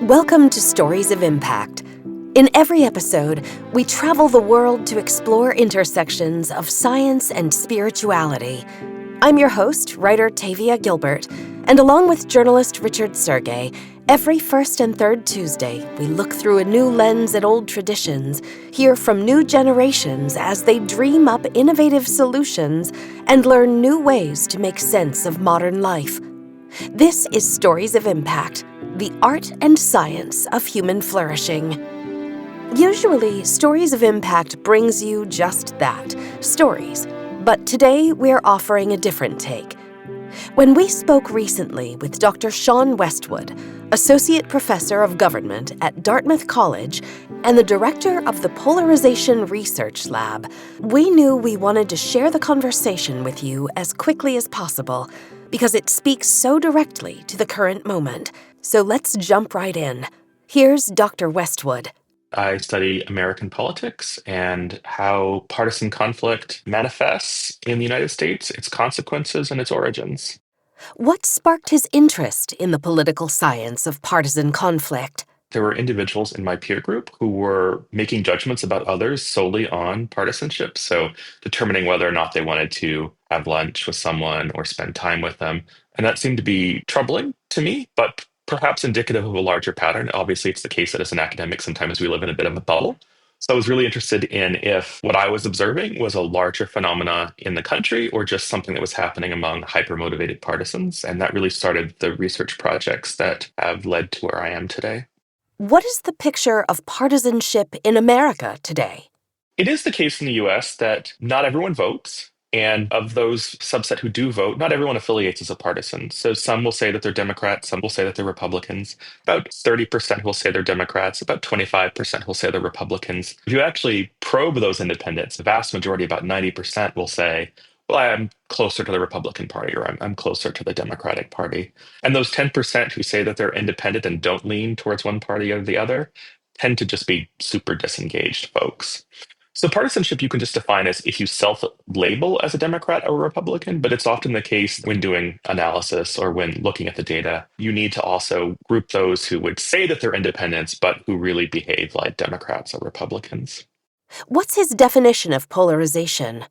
Welcome to Stories of Impact. In every episode, we travel the world to explore intersections of science and spirituality. I'm your host, writer Tavia Gilbert, and along with journalist Richard Sergey, every first and third Tuesday, we look through a new lens at old traditions, hear from new generations as they dream up innovative solutions, and learn new ways to make sense of modern life. This is Stories of Impact, the art and science of human flourishing. Usually, Stories of Impact brings you just that, stories. But today, we're offering a different take. When we spoke recently with Dr. Sean Westwood, Associate Professor of Government at Dartmouth College and the Director of the Polarization Research Lab, we knew we wanted to share the conversation with you as quickly as possible because it speaks so directly to the current moment. So let's jump right in. Here's Dr. Westwood. I study American politics and how partisan conflict manifests in the United States, its consequences, and its origins. What sparked his interest in the political science of partisan conflict? There were individuals in my peer group who were making judgments about others solely on partisanship. So, determining whether or not they wanted to have lunch with someone or spend time with them. And that seemed to be troubling to me, but perhaps indicative of a larger pattern. Obviously, it's the case that as an academic, sometimes we live in a bit of a bubble. So I was really interested in if what I was observing was a larger phenomena in the country or just something that was happening among hyper-motivated partisans. And that really started the research projects that have led to where I am today. What is the picture of partisanship in America today? It is the case in the US that not everyone votes. And of those subset who do vote, not everyone affiliates as a partisan. So some will say that they're Democrats, some will say that they're Republicans. About 30% will say they're Democrats, about 25% will say they're Republicans. If you actually probe those independents, the vast majority, about 90%, will say, well, I'm closer to the Republican Party or I'm closer to the Democratic Party. And those 10% who say that they're independent and don't lean towards one party or the other tend to just be super disengaged folks. So partisanship you can just define as if you self-label as a Democrat or a Republican, but it's often the case when doing analysis or when looking at the data, you need to also group those who would say that they're independents, but who really behave like Democrats or Republicans. What's his definition of polarization?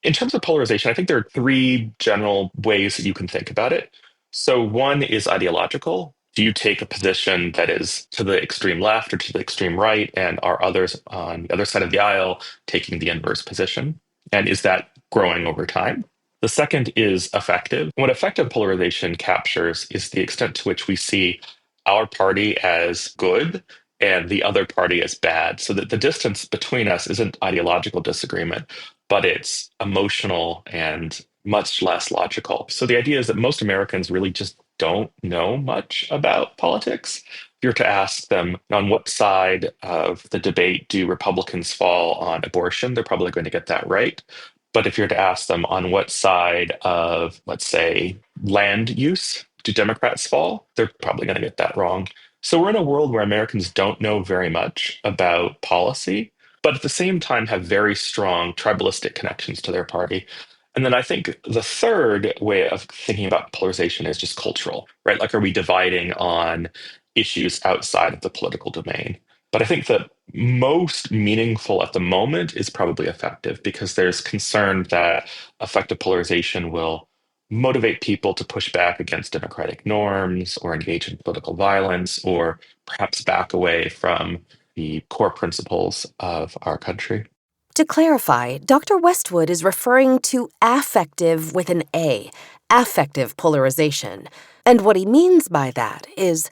In terms of polarization, I think there are three general ways that you can think about it. So one is ideological. Do you take a position that is to the extreme left or to the extreme right, and are others on the other side of the aisle taking the inverse position? And is that growing over time? The second is affective. What affective polarization captures is the extent to which we see our party as good and the other party as bad, so that the distance between us isn't ideological disagreement, but it's emotional and much less logical. So the idea is that most Americans really just don't know much about politics. If you're to ask them on what side of the debate do Republicans fall on abortion, they're probably going to get that right. But if you're to ask them on what side of, let's say, land use do Democrats fall, they're probably going to get that wrong. So we're in a world where Americans don't know very much about policy, but at the same time have very strong tribalistic connections to their party. And then I think the third way of thinking about polarization is just cultural, right? Like, are we dividing on issues outside of the political domain? But I think that most meaningful at the moment is probably effective because there's concern that effective polarization will motivate people to push back against democratic norms or engage in political violence or perhaps back away from the core principles of our country. To clarify, Dr. Westwood is referring to affective with an A, affective polarization. And what he means by that is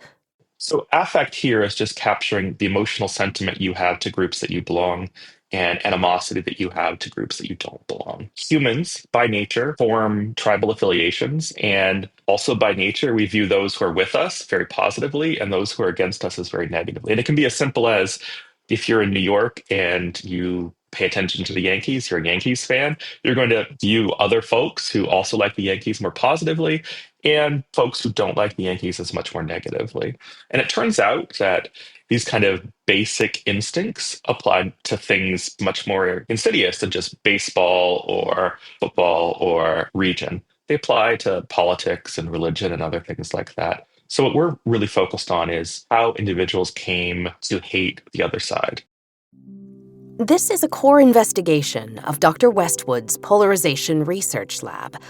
So, affect here is just capturing the emotional sentiment you have to groups that you belong and animosity that you have to groups that you don't belong. Humans, by nature, form tribal affiliations, and also by nature, we view those who are with us very positively and those who are against us as very negatively. And it can be as simple as if you're in New York and you pay attention to the Yankees, you're a Yankees fan, you're going to view other folks who also like the Yankees more positively and folks who don't like the Yankees as much more negatively. And it turns out that these kind of basic instincts apply to things much more insidious than just baseball or football or region. They apply to politics and religion and other things like that. So what we're really focused on is how individuals came to hate the other side. This is a core investigation of Dr. Westwood's Polarization Research Lab.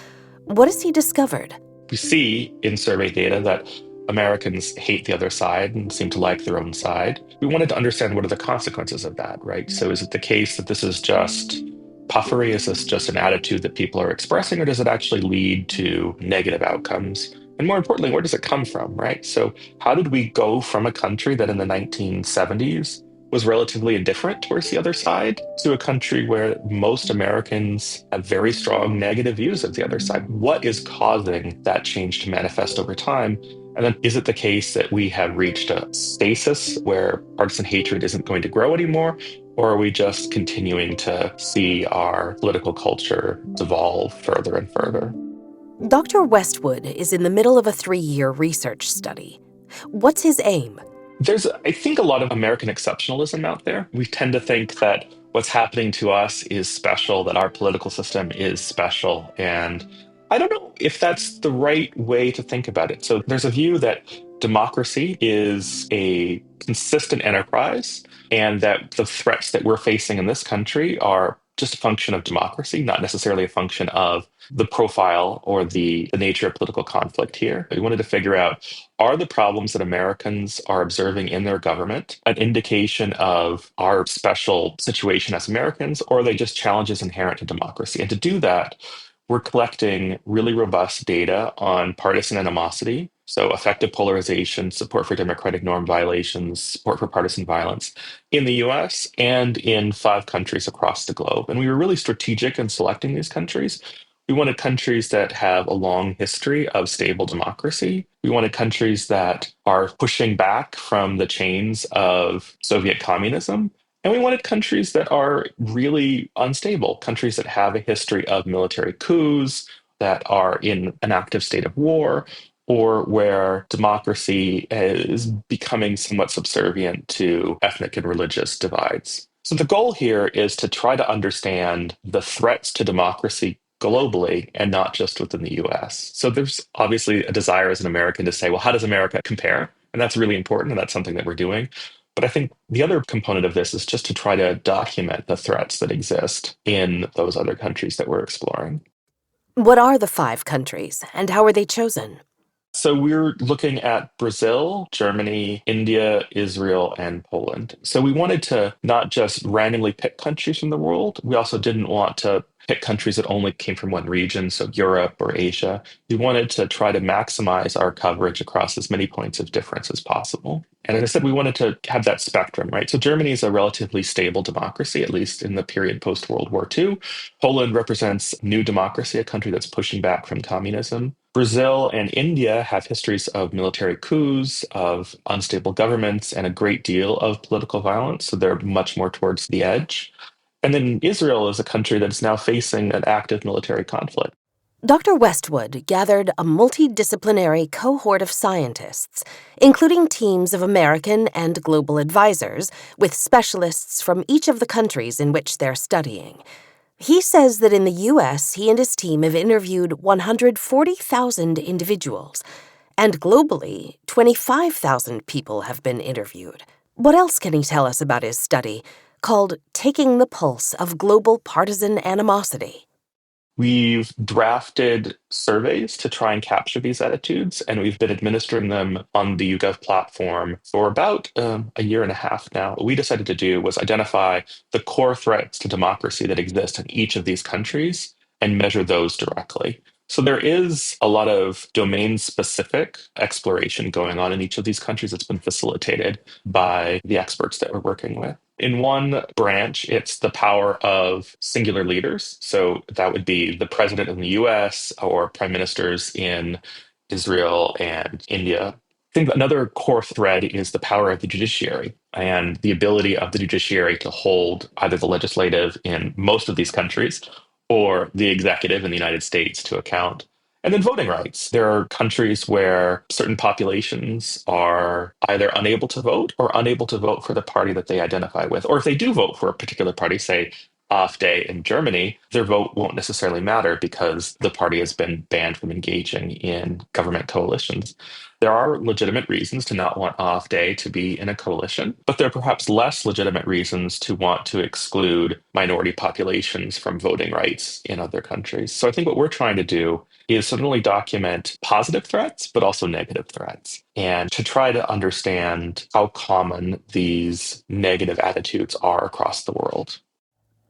What has he discovered? We see in survey data that Americans hate the other side and seem to like their own side. We wanted to understand what are the consequences of that, right? So is it the case that this is just puffery? Is this just an attitude that people are expressing, or does it actually lead to negative outcomes? And more importantly, where does it come from, right? So how did we go from a country that in the 1970s was relatively indifferent towards the other side to a country where most Americans have very strong negative views of the other side? What is causing that change to manifest over time? And then is it the case that we have reached a stasis where partisan hatred isn't going to grow anymore? Or are we just continuing to see our political culture devolve further and further? Dr. Westwood is in the middle of a 3-year research study. What's his aim? There's, I think, a lot of American exceptionalism out there. We tend to think that what's happening to us is special, that our political system is special. And I don't know if that's the right way to think about it. So there's a view that democracy is a consistent enterprise, and that the threats that we're facing in this country are just a function of democracy, not necessarily a function of the profile or the nature of political conflict here. We wanted to figure out, are the problems that Americans are observing in their government an indication of our special situation as Americans, or are they just challenges inherent to democracy? And to do that, we're collecting really robust data on partisan animosity, so effective polarization, support for democratic norm violations, support for partisan violence in the US and in 5 countries across the globe. And we were really strategic in selecting these countries. We wanted countries that have a long history of stable democracy. We wanted countries that are pushing back from the chains of Soviet communism. And we wanted countries that are really unstable, countries that have a history of military coups, that are in an active state of war, or where democracy is becoming somewhat subservient to ethnic and religious divides. So the goal here is to try to understand the threats to democracy globally and not just within the US. So there's obviously a desire as an American to say, well, how does America compare? And that's really important, and that's something that we're doing. But I think the other component of this is just to try to document the threats that exist in those other countries that we're exploring. What are the 5 countries, and how are they chosen? So we're looking at Brazil, Germany, India, Israel, and Poland. So we wanted to not just randomly pick countries from the world. We also didn't want to pick countries that only came from one region, so Europe or Asia. We wanted to try to maximize our coverage across as many points of difference as possible. And as I said, we wanted to have that spectrum, right? So Germany is a relatively stable democracy, at least in the period post World War II. Poland represents new democracy, a country that's pushing back from communism. Brazil and India have histories of military coups, of unstable governments, and a great deal of political violence. So they're much more towards the edge. And then Israel is a country that's now facing an active military conflict. Dr. Westwood gathered a multidisciplinary cohort of scientists, including teams of American and global advisors, with specialists from each of the countries in which they're studying. He says that in the U.S., he and his team have interviewed 140,000 individuals, and globally, 25,000 people have been interviewed. What else can he tell us about his study, called Taking the Pulse of Global Partisan Animosity? We've drafted surveys to try and capture these attitudes, and we've been administering them on the YouGov platform for about a year and a half now. What we decided to do was identify the core threats to democracy that exist in each of these countries and measure those directly. So there is a lot of domain-specific exploration going on in each of these countries that's been facilitated by the experts that we're working with. In one branch, it's the power of singular leaders. So that would be the president in the US or prime ministers in Israel and India. I think another core thread is the power of the judiciary and the ability of the judiciary to hold either the legislative in most of these countries or the executive in the United States to account. And then voting rights. There are countries where certain populations are either unable to vote or unable to vote for the party that they identify with. Or if they do vote for a particular party, say AfD in Germany, their vote won't necessarily matter because the party has been banned from engaging in government coalitions. There are legitimate reasons to not want AfD to be in a coalition, but there are perhaps less legitimate reasons to want to exclude minority populations from voting rights in other countries. So I think what we're trying to do is certainly document positive threats, but also negative threats, and to try to understand how common these negative attitudes are across the world.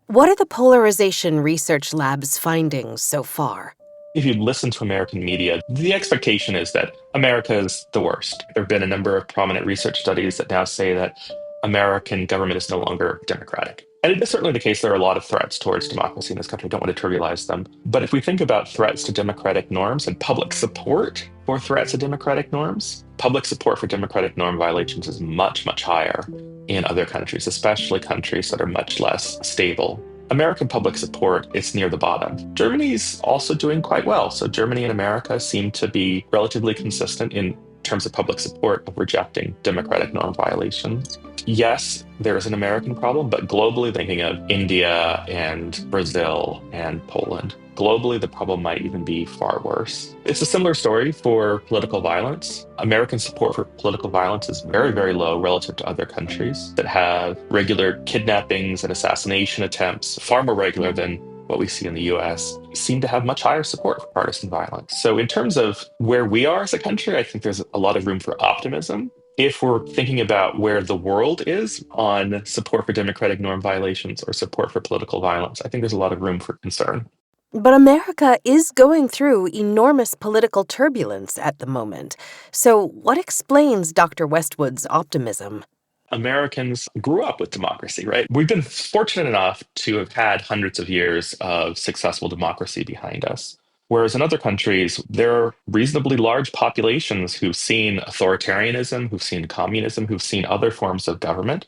What are the Polarization Research Lab's findings so far? If you listen to American media, the expectation is that America is the worst. There have been a number of prominent research studies that now say that American government is no longer democratic. And it is certainly the case there are a lot of threats towards democracy in this country. I don't want to trivialize them. But if we think about threats to democratic norms and public support for threats to democratic norms, public support for democratic norm violations is much, much higher in other countries, especially countries that are much less stable. American public support is near the bottom. Germany's also doing quite well. So Germany and America seem to be relatively consistent in terms of public support of rejecting democratic norm violations. Yes, there is an American problem, but globally, thinking of India and Brazil and Poland, globally, the problem might even be far worse. It's a similar story for political violence. American support for political violence is very, very low relative to other countries that have regular kidnappings and assassination attempts, far more regular than what we see in the US, seem to have much higher support for partisan violence. So in terms of where we are as a country, I think there's a lot of room for optimism. If we're thinking about where the world is on support for democratic norm violations or support for political violence, I think there's a lot of room for concern. But America is going through enormous political turbulence at the moment. So what explains Dr. Westwood's optimism? Americans grew up with democracy, right? We've been fortunate enough to have had hundreds of years of successful democracy behind us. Whereas in other countries, there are reasonably large populations who've seen authoritarianism, who've seen communism, who've seen other forms of government,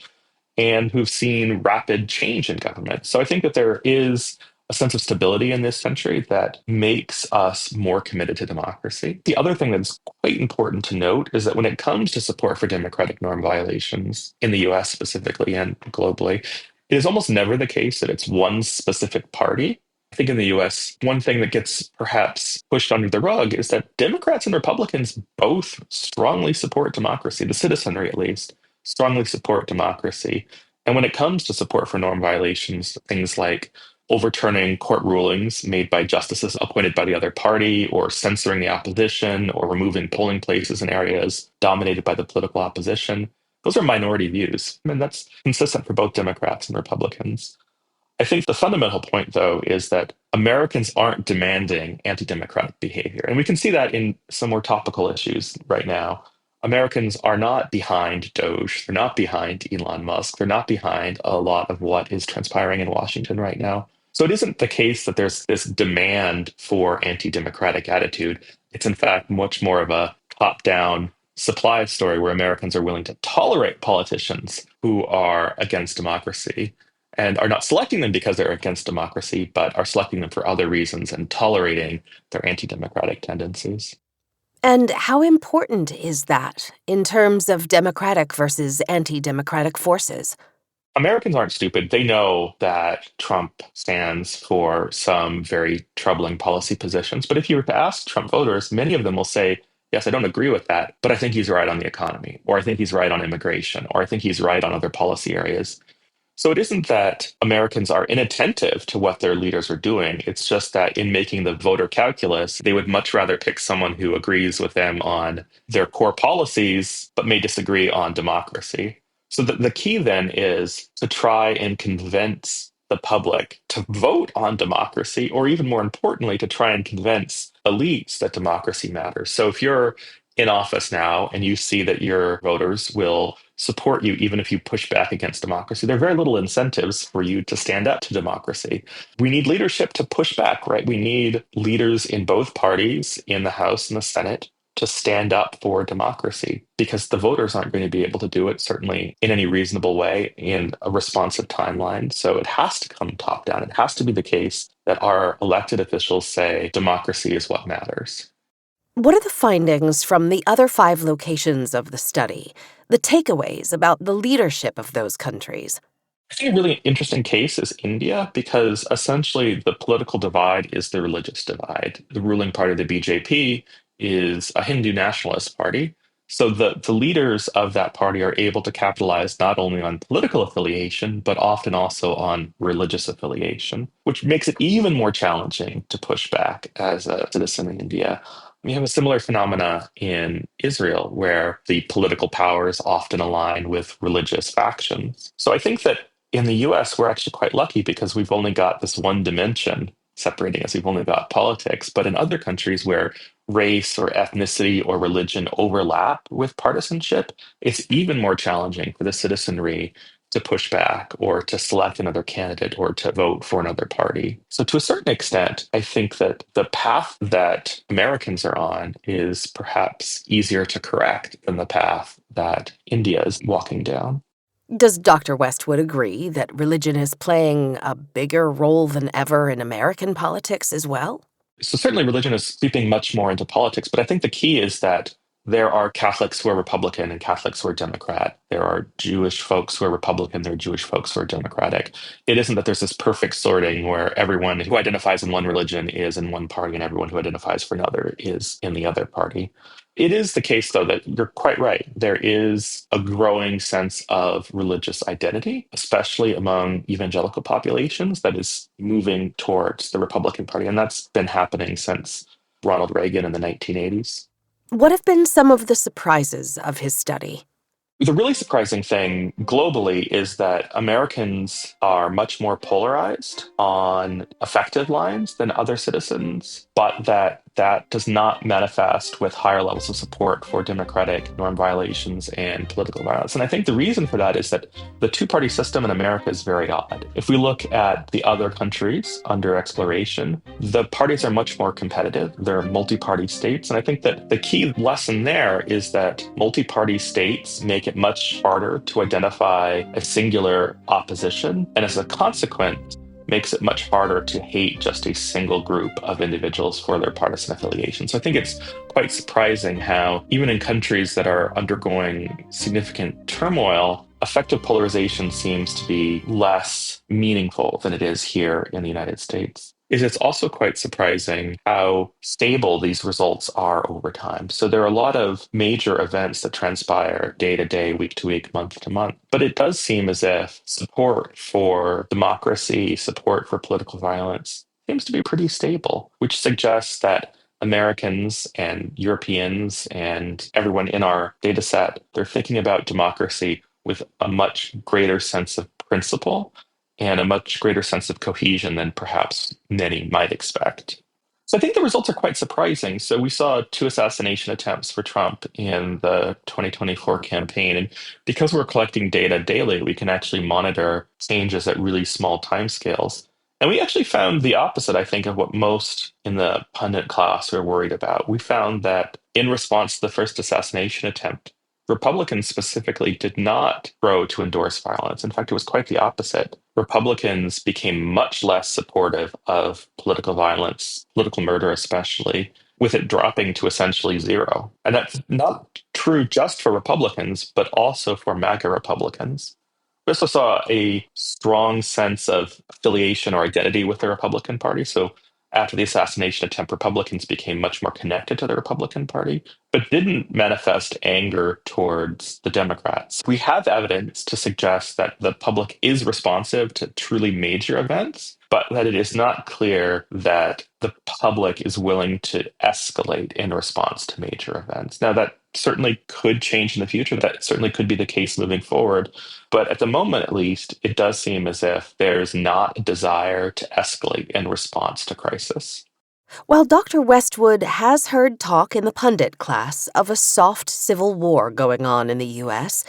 and who've seen rapid change in government. So I think that there is a sense of stability in this country that makes us more committed to democracy. The other thing that's quite important to note is that when it comes to support for democratic norm violations in the US specifically and globally, it is almost never the case that it's one specific party. I think in the US, one thing that gets perhaps pushed under the rug is that Democrats and Republicans both strongly support democracy, the citizenry at least strongly support democracy. And when it comes to support for norm violations, things like overturning court rulings made by justices appointed by the other party, or censoring the opposition, or removing polling places in areas dominated by the political opposition, those are minority views. And that's consistent for both Democrats and Republicans. I think the fundamental point, though, is that Americans aren't demanding anti democratic behavior. And we can see that in some more topical issues right now. Americans are not behind Doge. They're not behind Elon Musk. They're not behind a lot of what is transpiring in Washington right now. So it isn't the case that there's this demand for anti democratic attitude. It's, in fact, much more of a top down supply story where Americans are willing to tolerate politicians who are against democracy and are not selecting them because they're against democracy, but are selecting them for other reasons and tolerating their anti democratic tendencies. And how important is that in terms of democratic versus anti-democratic forces? Americans aren't stupid. They know that Trump stands for some very troubling policy positions. But if you were to ask Trump voters, many of them will say, yes, I don't agree with that, but I think he's right on the economy, or I think he's right on immigration, or I think he's right on other policy areas. So it isn't that Americans are inattentive to what their leaders are doing. It's just that in making the voter calculus, they would much rather pick someone who agrees with them on their core policies, but may disagree on democracy. So the key then is to try and convince the public to vote on democracy, or even more importantly, to try and convince elites that democracy matters. So if you're in office now and you see that your voters will support you even if you push back against democracy, there are very little incentives for you to stand up to democracy. We need leadership to push back, right? We need leaders in both parties, in the House and the Senate, to stand up for democracy, because the voters aren't going to be able to do it, certainly in any reasonable way, in a responsive timeline. So it has to come top down. It has to be the case that our elected officials say democracy is what matters. What are the findings from the other 5 locations of the study, the takeaways about the leadership of those countries? I think a really interesting case is India, because essentially the political divide is the religious divide. The ruling party, the BJP, is a Hindu nationalist party. So the leaders of that party are able to capitalize not only on political affiliation, but often also on religious affiliation, which makes it even more challenging to push back as a citizen in India. We have a similar phenomena in Israel, where the political powers often align with religious factions. So I think that in the US, we're actually quite lucky because we've only got this one dimension separating us. We've only got politics. But in other countries where race or ethnicity or religion overlap with partisanship, it's even more challenging for the citizenry to push back or to select another candidate or to vote for another party. So, to a certain extent, I think that the path that Americans are on is perhaps easier to correct than the path that India is walking down. Does Dr. Westwood agree that religion is playing a bigger role than ever in American politics as well? So certainly religion is creeping much more into politics, but I think the key is that there are Catholics who are Republican and Catholics who are Democrat. There are Jewish folks who are Republican, there are Jewish folks who are Democratic. It isn't that there's this perfect sorting where everyone who identifies in one religion is in one party and everyone who identifies for another is in the other party. It is the case, though, that you're quite right. There is a growing sense of religious identity, especially among evangelical populations, that is moving towards the Republican Party. And that's been happening since Ronald Reagan in the 1980s. What have been some of the surprises of his study? The really surprising thing globally is that Americans are much more polarized on affective lines than other citizens, but that does not manifest with higher levels of support for democratic norm violations and political violence. And I think the reason for that is that the two-party system in America is very odd. If we look at the other countries under exploration, the parties are much more competitive. They're multi-party states. And I think that the key lesson there is that multi-party states make it much harder to identify a singular opposition. And as a consequence, makes it much harder to hate just a single group of individuals for their partisan affiliation. So I think it's quite surprising how, even in countries that are undergoing significant turmoil, effective polarization seems to be less meaningful than it is here in the United States. It's also quite surprising how stable these results are over time. So there are a lot of major events that transpire day to day, week to week, month to month. But it does seem as if support for democracy, support for political violence seems to be pretty stable, which suggests that Americans and Europeans and everyone in our data set, they're thinking about democracy with a much greater sense of principle and a much greater sense of cohesion than perhaps many might expect. So I think the results are quite surprising. So we saw two assassination attempts for Trump in the 2024 campaign. And because we're collecting data daily, we can actually monitor changes at really small timescales. And we actually found the opposite, I think, of what most in the pundit class were worried about. We found that in response to the first assassination attempt, Republicans specifically did not grow to endorse violence. In fact, it was quite the opposite. Republicans became much less supportive of political violence, political murder especially, with it dropping to essentially zero. And that's not true just for Republicans, but also for MAGA Republicans. We also saw a strong sense of affiliation or identity with the Republican Party. So after the assassination attempt, Republicans became much more connected to the Republican Party, but didn't manifest anger towards the Democrats. We have evidence to suggest that the public is responsive to truly major events, but that it is not clear that the public is willing to escalate in response to major events. Now, that certainly could change in the future. That certainly could be the case moving forward. But at the moment, at least, it does seem as if there's not a desire to escalate in response to crisis. While Dr. Westwood has heard talk in the pundit class of a soft civil war going on in the U.S.,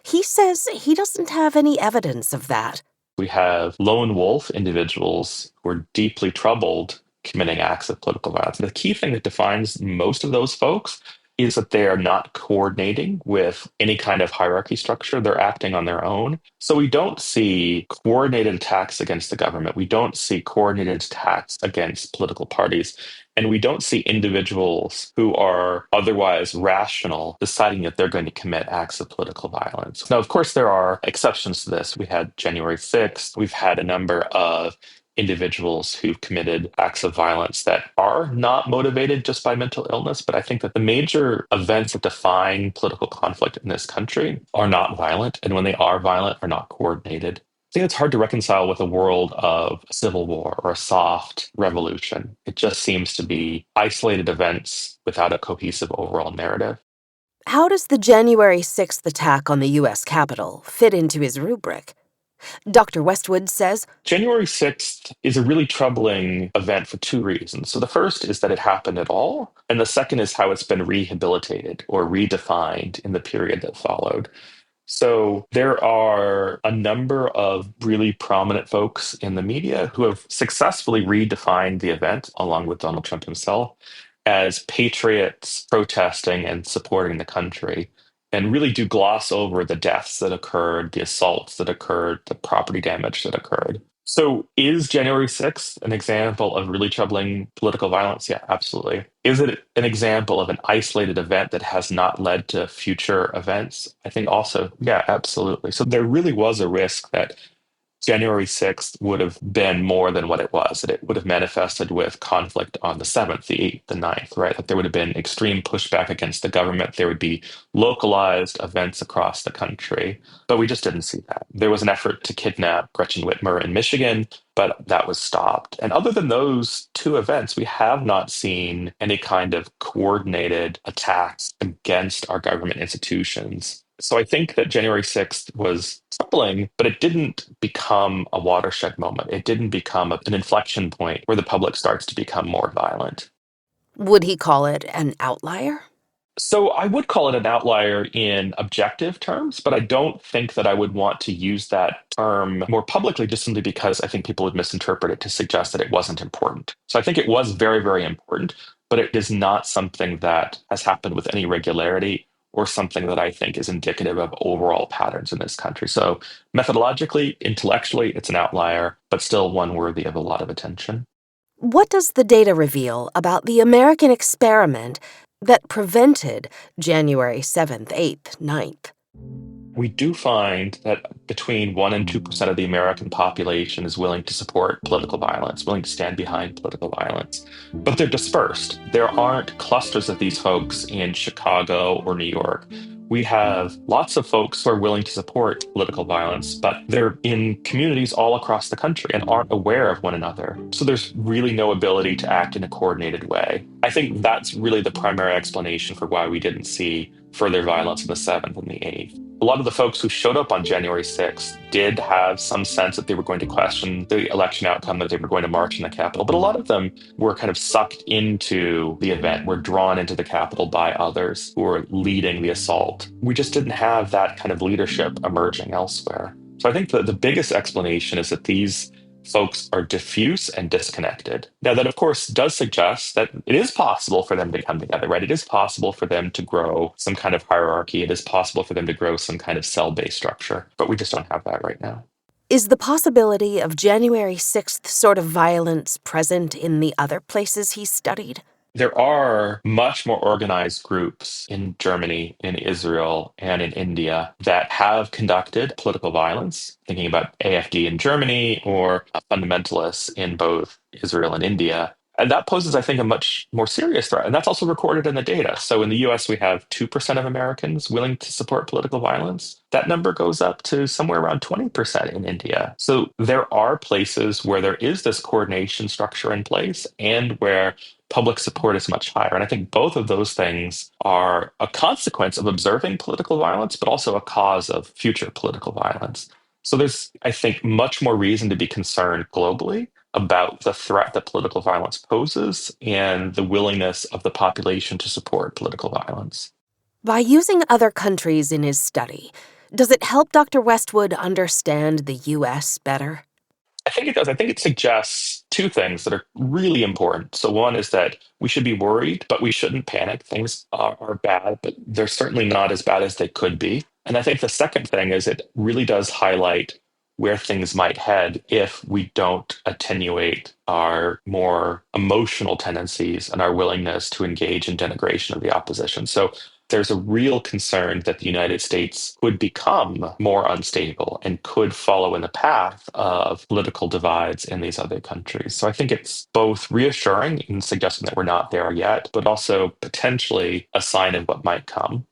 he says he doesn't have any evidence of that. We have lone wolf individuals who are deeply troubled committing acts of political violence. And the key thing that defines most of those folks is that they are not coordinating with any kind of hierarchy structure. They're acting on their own. So we don't see coordinated attacks against the government. We don't see coordinated attacks against political parties. And we don't see individuals who are otherwise rational deciding that they're going to commit acts of political violence. Now, of course, there are exceptions to this. We had January 6th. We've had a number of individuals who've committed acts of violence that are not motivated just by mental illness. But I think that the major events that define political conflict in this country are not violent. And when they are violent, are not coordinated. I think it's hard to reconcile with a world of a civil war or a soft revolution. It just seems to be isolated events without a cohesive overall narrative. How does the January 6th attack on the U.S. Capitol fit into his rubric? Dr. Westwood says, January 6th is a really troubling event for two reasons. So the first is that it happened at all, and the second is how it's been rehabilitated or redefined in the period that followed. So there are a number of really prominent folks in the media who have successfully redefined the event, along with Donald Trump himself, as patriots protesting and supporting the country, and really do gloss over the deaths that occurred, the assaults that occurred, the property damage that occurred. So is January 6th an example of really troubling political violence? Yeah, absolutely. Is it an example of an isolated event that has not led to future events? I think also, yeah, absolutely. So there really was a risk that January 6th would have been more than what it was, that it would have manifested with conflict on the 7th, the 8th, the 9th, right? That there would have been extreme pushback against the government. There would be localized events across the country, but we just didn't see that. There was an effort to kidnap Gretchen Whitmer in Michigan, but that was stopped. And other than those two events, we have not seen any kind of coordinated attacks against our government institutions. So I think that January 6th was troubling, but it didn't become a watershed moment. It didn't become an inflection point where the public starts to become more violent. would he call it an outlier? So I would call it an outlier in objective terms, but I don't think that I would want to use that term more publicly just simply because I think people would misinterpret it to suggest that it wasn't important. So I think it was very, very important, but it is not something that has happened with any regularity or something that I think is indicative of overall patterns in this country. So methodologically, intellectually, it's an outlier, but still one worthy of a lot of attention. What does the data reveal about the American experiment that prevented January 7th, 8th, 9th? We do find that between 1% and 2% of the American population is willing to support political violence, willing to stand behind political violence. But they're dispersed. There aren't clusters of these folks in Chicago or New York. We have lots of folks who are willing to support political violence, but they're in communities all across the country and aren't aware of one another. So there's really no ability to act in a coordinated way. I think that's really the primary explanation for why we didn't see further violence on the 7th and the 8th. A lot of the folks who showed up on January 6th did have some sense that they were going to question the election outcome, that they were going to march in the Capitol. But a lot of them were kind of sucked into the event, were drawn into the Capitol by others who were leading the assault. We just didn't have that kind of leadership emerging elsewhere. So I think that the biggest explanation is that these folks are diffuse and disconnected. Now, that of course does suggest that it is possible for them to come together, right? It is possible for them to grow some kind of hierarchy. It is possible for them to grow some kind of cell-based structure, but we just don't have that right now. Is the possibility of January 6th sort of violence present in the other places he studied? There are much more organized groups in Germany, in Israel, and in India that have conducted political violence, thinking about AfD in Germany or fundamentalists in both Israel and India. And that poses, I think, a much more serious threat. And that's also recorded in the data. So in the US, we have 2% of Americans willing to support political violence. That number goes up to somewhere around 20% in India. So there are places where there is this coordination structure in place and where public support is much higher. And I think both of those things are a consequence of observing political violence, but also a cause of future political violence. So there's, I think, much more reason to be concerned globally about the threat that political violence poses and the willingness of the population to support political violence. By using other countries in his study, does it help Dr. Westwood understand the U.S. better? I think it does. I think it suggests two things that are really important. So, one is that we should be worried, but we shouldn't panic. Things are bad, but they're certainly not as bad as they could be. And I think the second thing is it really does highlight where things might head if we don't attenuate our more emotional tendencies and our willingness to engage in denigration of the opposition. So, there's a real concern that the United States could become more unstable and could follow in the path of political divides in these other countries. So I think it's both reassuring in suggesting that we're not there yet, but also potentially a sign of what might come.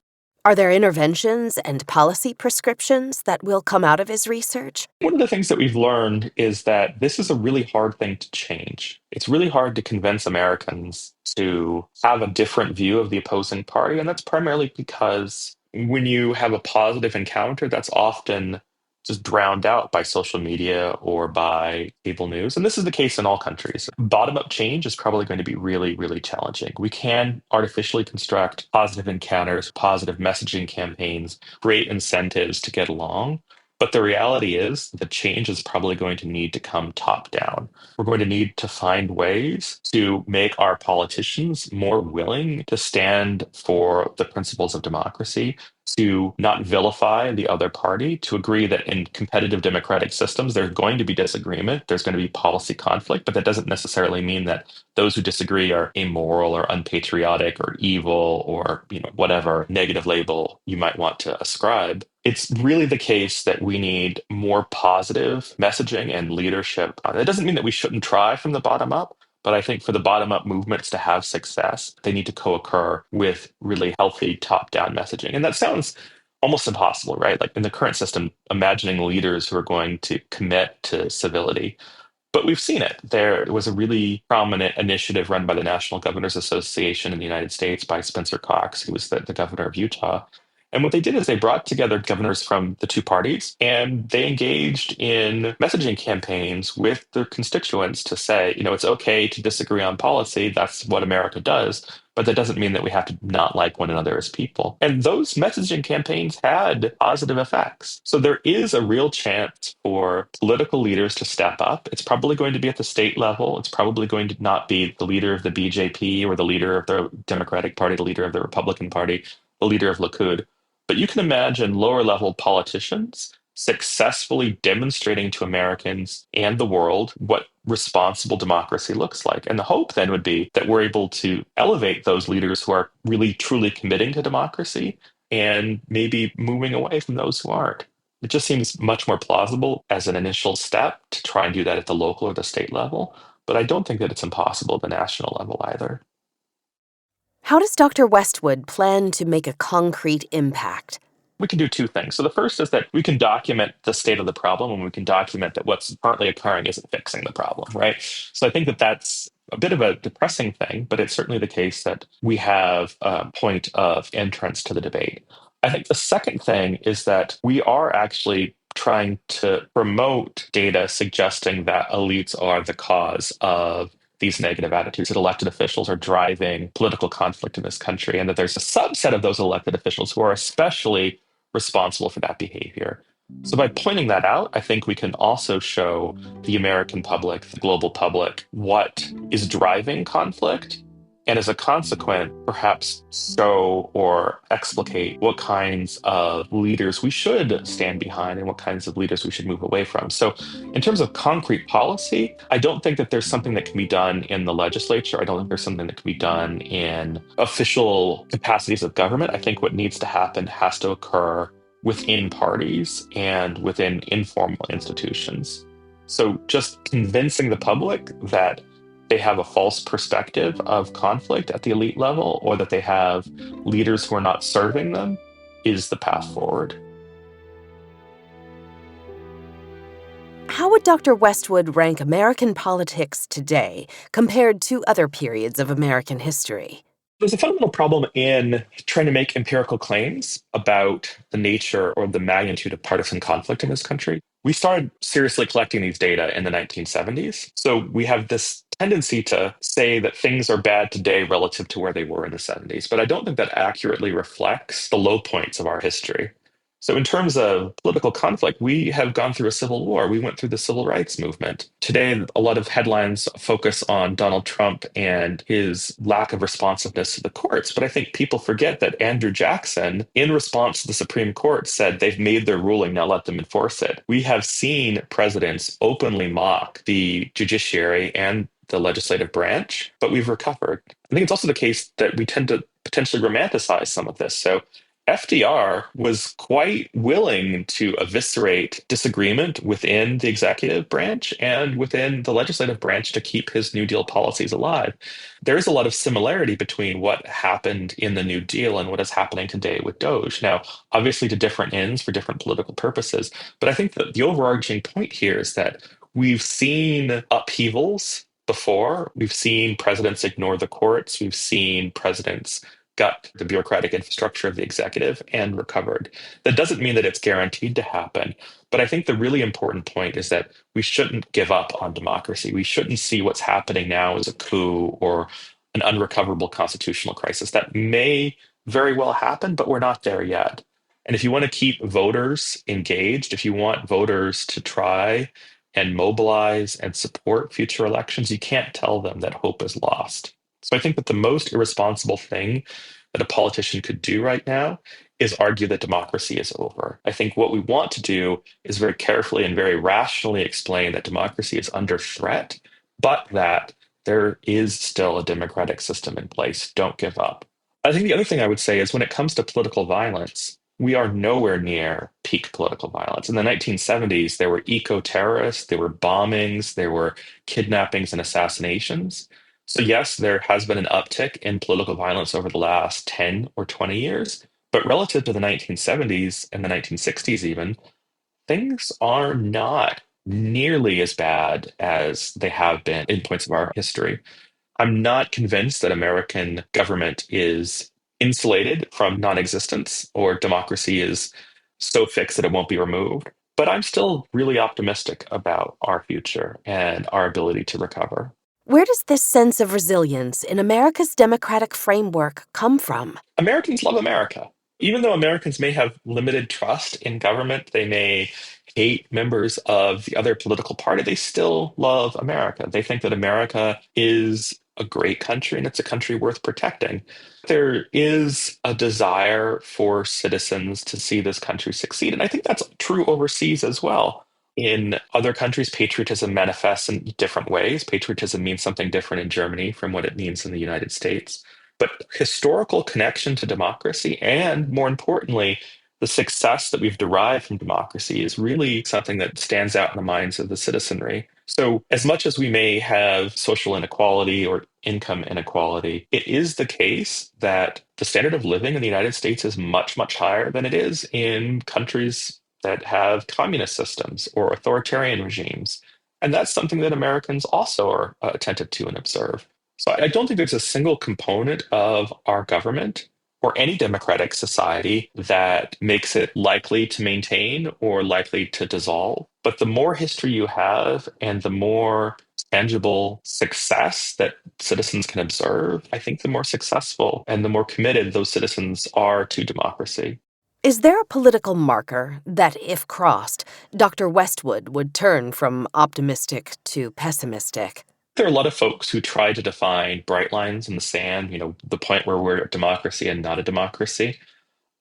Are there interventions and policy prescriptions that will come out of his research? One of the things that we've learned is that this is a really hard thing to change. It's really hard to convince Americans to have a different view of the opposing party. And that's primarily because when you have a positive encounter, that's often just drowned out by social media or by cable news. And this is the case in all countries. Bottom up change is probably going to be really, really challenging. We can artificially construct positive encounters, positive messaging campaigns, create incentives to get along. But the reality is the change is probably going to need to come top down. We're going to need to find ways to make our politicians more willing to stand for the principles of democracy, to not vilify the other party, to agree that in competitive democratic systems, there's going to be disagreement, there's going to be policy conflict, but that doesn't necessarily mean that those who disagree are immoral or unpatriotic or evil or whatever negative label you might want to ascribe. It's really the case that we need more positive messaging and leadership. It doesn't mean that we shouldn't try from the bottom up, but I think for the bottom up movements to have success, they need to co-occur with really healthy top down messaging. And that sounds almost impossible, right? Like in the current system, imagining leaders who are going to commit to civility. But we've seen it. There was a really prominent initiative run by the National Governors Association in the United States by Spencer Cox, who was the governor of Utah. And what they did is they brought together governors from the two parties and they engaged in messaging campaigns with their constituents to say, it's okay to disagree on policy. That's what America does. But that doesn't mean that we have to not like one another as people. And those messaging campaigns had positive effects. So there is a real chance for political leaders to step up. It's probably going to be at the state level. It's probably going to not be the leader of the BJP or the leader of the Democratic Party, the leader of the Republican Party, the leader of Likud. But you can imagine lower level politicians successfully demonstrating to Americans and the world what responsible democracy looks like. And the hope then would be that we're able to elevate those leaders who are really truly committing to democracy and maybe moving away from those who aren't. It just seems much more plausible as an initial step to try and do that at the local or the state level. But I don't think that it's impossible at the national level either. How does Dr. Westwood plan to make a concrete impact? We can do two things. So the first is that we can document the state of the problem and we can document that what's currently occurring isn't fixing the problem, right? So I think that that's a bit of a depressing thing, but it's certainly the case that we have a point of entrance to the debate. I think the second thing is that we are actually trying to promote data suggesting that elites are the cause of these negative attitudes, that elected officials are driving political conflict in this country, and that there's a subset of those elected officials who are especially responsible for that behavior. So by pointing that out, I think we can also show the American public, the global public, what is driving conflict. And as a consequence, perhaps show or explicate what kinds of leaders we should stand behind and what kinds of leaders we should move away from. So, in terms of concrete policy, I don't think that there's something that can be done in the legislature. I don't think there's something that can be done in official capacities of government. I think what needs to happen has to occur within parties and within informal institutions. So, just convincing the public that they have a false perspective of conflict at the elite level or that they have leaders who are not serving them is the path forward. How would Dr. Westwood rank American politics today compared to other periods of American history? There's a fundamental problem in trying to make empirical claims about the nature or the magnitude of partisan conflict in this country. We started seriously collecting these data in the 1970s. So we have this tendency to say that things are bad today relative to where they were in the 70s. But I don't think that accurately reflects the low points of our history. So, in terms of political conflict, we have gone through a civil war. We went through the civil rights movement. Today, a lot of headlines focus on Donald Trump and his lack of responsiveness to the courts. But I think people forget that Andrew Jackson, in response to the Supreme Court, said they've made their ruling, now let them enforce it. We have seen presidents openly mock the judiciary and the legislative branch, but we've recovered. I think it's also the case that we tend to potentially romanticize some of this. So FDR was quite willing to eviscerate disagreement within the executive branch and within the legislative branch to keep his New Deal policies alive. There is a lot of similarity between what happened in the New Deal and what is happening today with Doge. Now, obviously, to different ends for different political purposes, but I think that the overarching point here is that we've seen upheavals before. We've seen presidents ignore the courts. We've seen presidents gut the bureaucratic infrastructure of the executive and recovered. That doesn't mean that it's guaranteed to happen. But I think the really important point is that we shouldn't give up on democracy. We shouldn't see what's happening now as a coup or an unrecoverable constitutional crisis. That may very well happen, but we're not there yet. And if you want to keep voters engaged, if you want voters to try and mobilize and support future elections, you can't tell them that hope is lost. So I think that the most irresponsible thing that a politician could do right now is argue that democracy is over. I think what we want to do is very carefully and very rationally explain that democracy is under threat, but that there is still a democratic system in place. Don't give up. I think the other thing I would say is when it comes to political violence, we are nowhere near peak political violence. In the 1970s, there were eco-terrorists, there were bombings, there were kidnappings and assassinations. So yes, there has been an uptick in political violence over the last 10 or 20 years, but relative to the 1970s and the 1960s even, things are not nearly as bad as they have been in points of our history. I'm not convinced that American government is insulated from non-existence or democracy is so fixed that it won't be removed. But I'm still really optimistic about our future and our ability to recover. Where does this sense of resilience in America's democratic framework come from? Americans love America. Even though Americans may have limited trust in government, they may hate members of the other political party, they still love America. They think that America is a great country and it's a country worth protecting. There is a desire for citizens to see this country succeed. And I think that's true overseas as well. In other countries, patriotism manifests in different ways. Patriotism means something different in Germany from what it means in the United States. But historical connection to democracy, and more importantly, the success that we've derived from democracy is really something that stands out in the minds of the citizenry. So, as much as we may have social inequality or income inequality, it is the case that the standard of living in the United States is much, much higher than it is in countries that have communist systems or authoritarian regimes. And that's something that Americans also are attentive to and observe. So I don't think there's a single component of our government or any democratic society that makes it likely to maintain or likely to dissolve. But the more history you have and the more tangible success that citizens can observe, I think the more successful and the more committed those citizens are to democracy. Is there a political marker that, if crossed, Dr. Westwood would turn from optimistic to pessimistic? There are a lot of folks who try to define bright lines in the sand, the point where we're a democracy and not a democracy.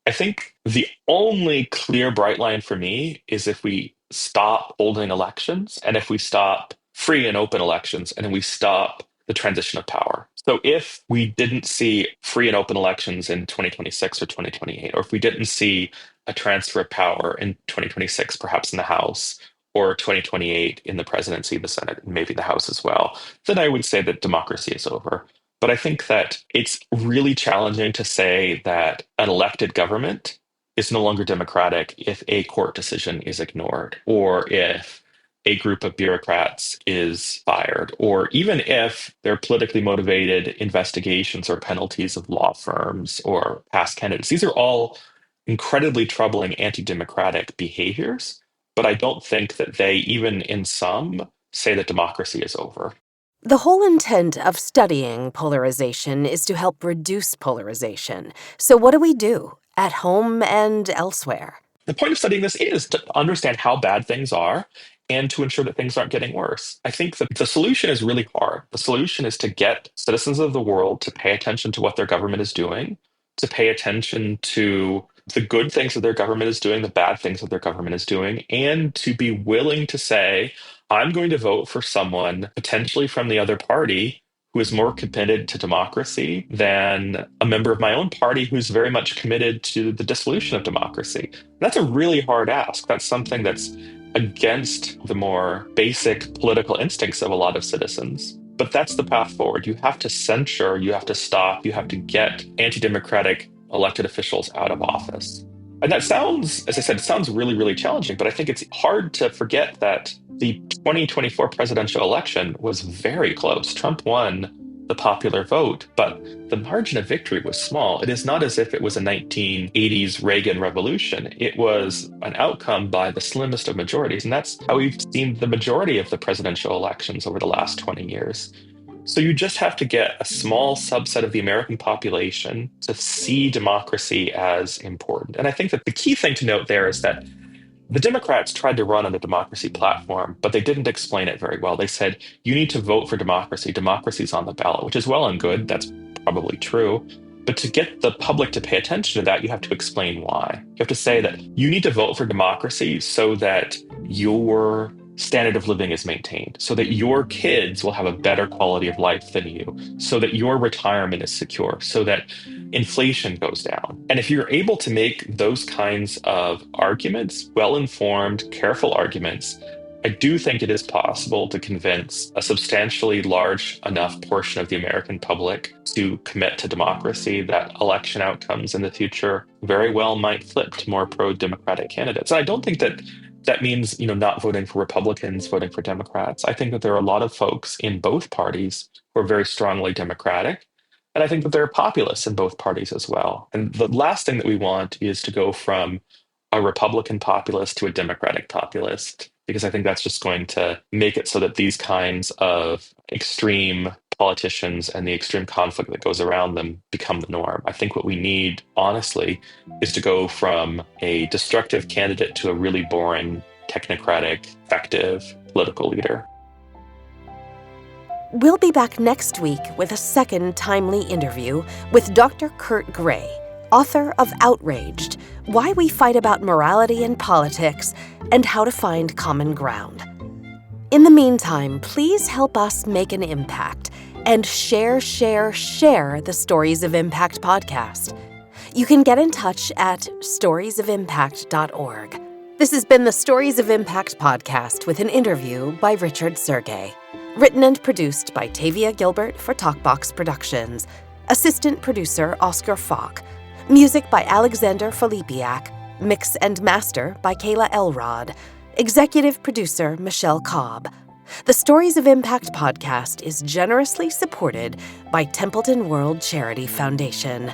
I think the only clear bright line for me is if we stop holding elections and if we stop free and open elections and we stop the transition of power. So if we didn't see free and open elections in 2026 or 2028, or if we didn't see a transfer of power in 2026, perhaps in the House, or 2028 in the presidency, the Senate, and maybe the House as well, then I would say that democracy is over. But I think that it's really challenging to say that an elected government is no longer democratic if a court decision is ignored, or if a group of bureaucrats is fired, or even if there are politically motivated investigations or penalties of law firms or past candidates. These are all incredibly troubling anti-democratic behaviors, but I don't think that they, even in some, say that democracy is over. The whole intent of studying polarization is to help reduce polarization. So what do we do at home and elsewhere? The point of studying this is to understand how bad things are and to ensure that things aren't getting worse. I think that the solution is really hard. The solution is to get citizens of the world to pay attention to what their government is doing, to pay attention to the good things that their government is doing, the bad things that their government is doing, and to be willing to say, I'm going to vote for someone potentially from the other party who is more committed to democracy than a member of my own party who's very much committed to the dissolution of democracy. That's a really hard ask. That's something that's against the more basic political instincts of a lot of citizens. But that's the path forward. You have to censure, you have to stop, you have to get anti-democratic elected officials out of office. And that sounds, as I said, it sounds really, really challenging, but I think it's hard to forget that the 2024 presidential election was very close. Trump won the popular vote, but the margin of victory was small. It is not as if it was a 1980s Reagan revolution. It was an outcome by the slimmest of majorities. And that's how we've seen the majority of the presidential elections over the last 20 years. So you just have to get a small subset of the American population to see democracy as important. And I think that the key thing to note there is that the Democrats tried to run on a democracy platform, but they didn't explain it very well. They said, you need to vote for democracy. Democracy's on the ballot, which is well and good. That's probably true. But to get the public to pay attention to that, you have to explain why. You have to say that you need to vote for democracy so that your standard of living is maintained, so that your kids will have a better quality of life than you, so that your retirement is secure, so that inflation goes down. And if you're able to make those kinds of arguments, well-informed, careful arguments, I do think it is possible to convince a substantially large enough portion of the American public to commit to democracy that election outcomes in the future very well might flip to more pro-democratic candidates. And I don't think that that means, not voting for Republicans, voting for Democrats. I think that there are a lot of folks in both parties who are very strongly Democratic. And I think that there are populists in both parties as well. And the last thing that we want is to go from a Republican populist to a Democratic populist, because I think that's just going to make it so that these kinds of extreme politicians and the extreme conflict that goes around them become the norm. I think what we need, honestly, is to go from a destructive candidate to a really boring, technocratic, effective political leader. We'll be back next week with a second timely interview with Dr. Kurt Gray, author of Outraged: Why We Fight About Morality and Politics and How to Find Common Ground. In the meantime, please help us make an impact and share the Stories of Impact podcast. You can get in touch at storiesofimpact.org. This has been the Stories of Impact podcast with an interview by Richard Sergey. Written and produced by Tavia Gilbert for Talkbox Productions. Assistant producer Oscar Falk. Music by Alexander Filipiak. Mix and master by Kayla Elrod. Executive producer Michelle Cobb. The Stories of Impact podcast is generously supported by Templeton World Charity Foundation.